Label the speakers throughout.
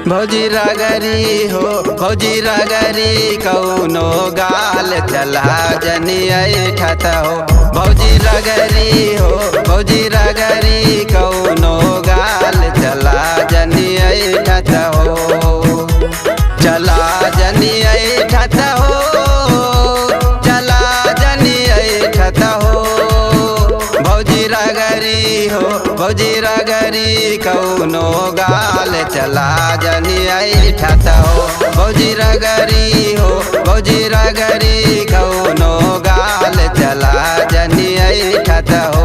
Speaker 1: भौजी रगरी हो भौजी रगरी कौनो गाल चला जनी ऐठत हो। भौजी रगरी हो भौजी रगरी कौनो गाल चला जनी ऐठत हो। चला जनी ऐठत हो चला जनी ऐठत हो। भौजी रगरी हो भौजी रगरी कौनो गाल चला जनी ऐठत हो। भौजी रगरी हो भौजी रगरी कौनो गाल चला जनी ऐठत हो।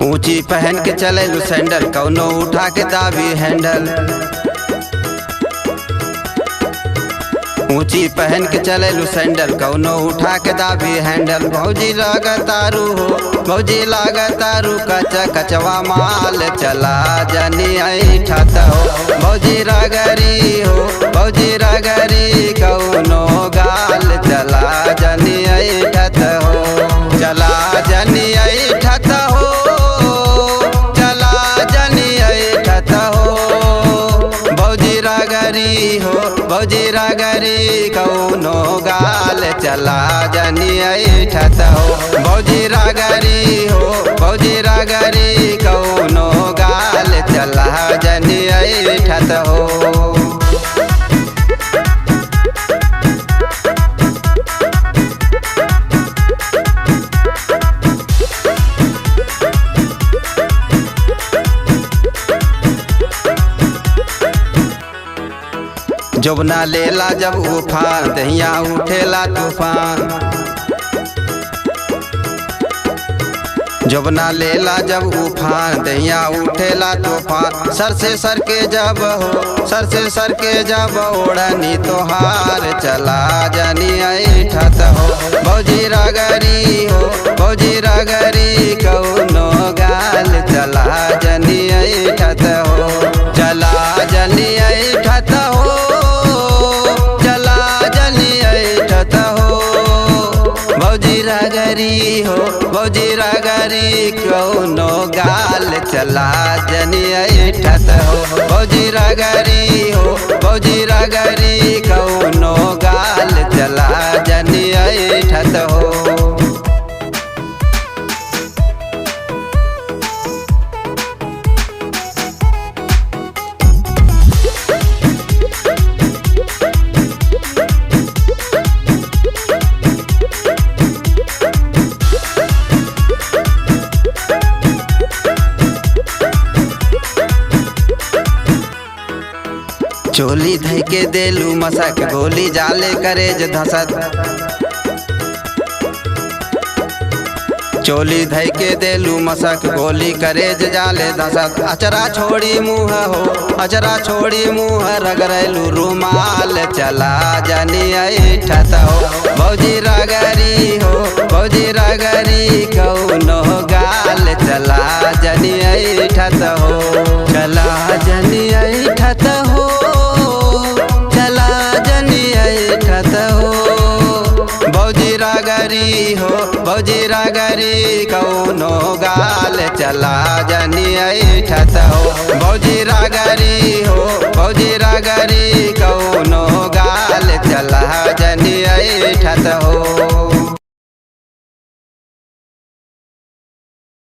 Speaker 1: ऊंची पहन के चले सैंडल कौनो उठा के दाबी हैंडल। ऊंची पहन के चले सैंडल कौनो उठा के दाबी हैंडल। भौजी लागतारू हो भौजी लागतारू कचवा माल चला जनी ऐठत हो। भौजी रगरी हो भौजी रगरी कौनो गाल चला जनी ऐठत हो। चला जनी ऐठत हो भौजी रगरी कौनो गाल चला जनी ऐठत हो। भौजी रगरी हो भौजी रगरी कौनो गाल चला जनी ऐठत हो। जोबना लेला जब उफान दहिया उठेला तूफान। जोबना लेला जब उफान दहिया उठेला तूफान। सर से सर के जब हो सर से सर के जब ओढ़नी तोहार चला जनी ऐठत हो। भौजी रगरी हो भौजी रगरी कौनो गाल चला जनी ऐठत हो। चला जनी ऐठत हो भौजी रगरी हो भौजी रगरी कौनो गाल चला जनी ऐठत हो। भौजी रगरी हो भौजी रगरी कौनो गाल चला जनी ऐठत हो। चोली धई के देलू मसक गोली जाले करेज धसत। चोली धई के देलू मसक गोली करेज जाले धसत। अचरा छोड़ी मुँह हो अचरा छोड़ी मुँह रगड़लू रुमाल चला जनी ऐठत हो। भौजी रगरी हो भौजी रगरी कौनो गाल चला जनी ऐठत हो। चला जनी ऐठत हो चला जनी ऐठत हो। भौजी रगरी हो भौजी रगरी कौनो गाल चला जनी ऐठत हो। भौजी रगरी हो भौजी रगरी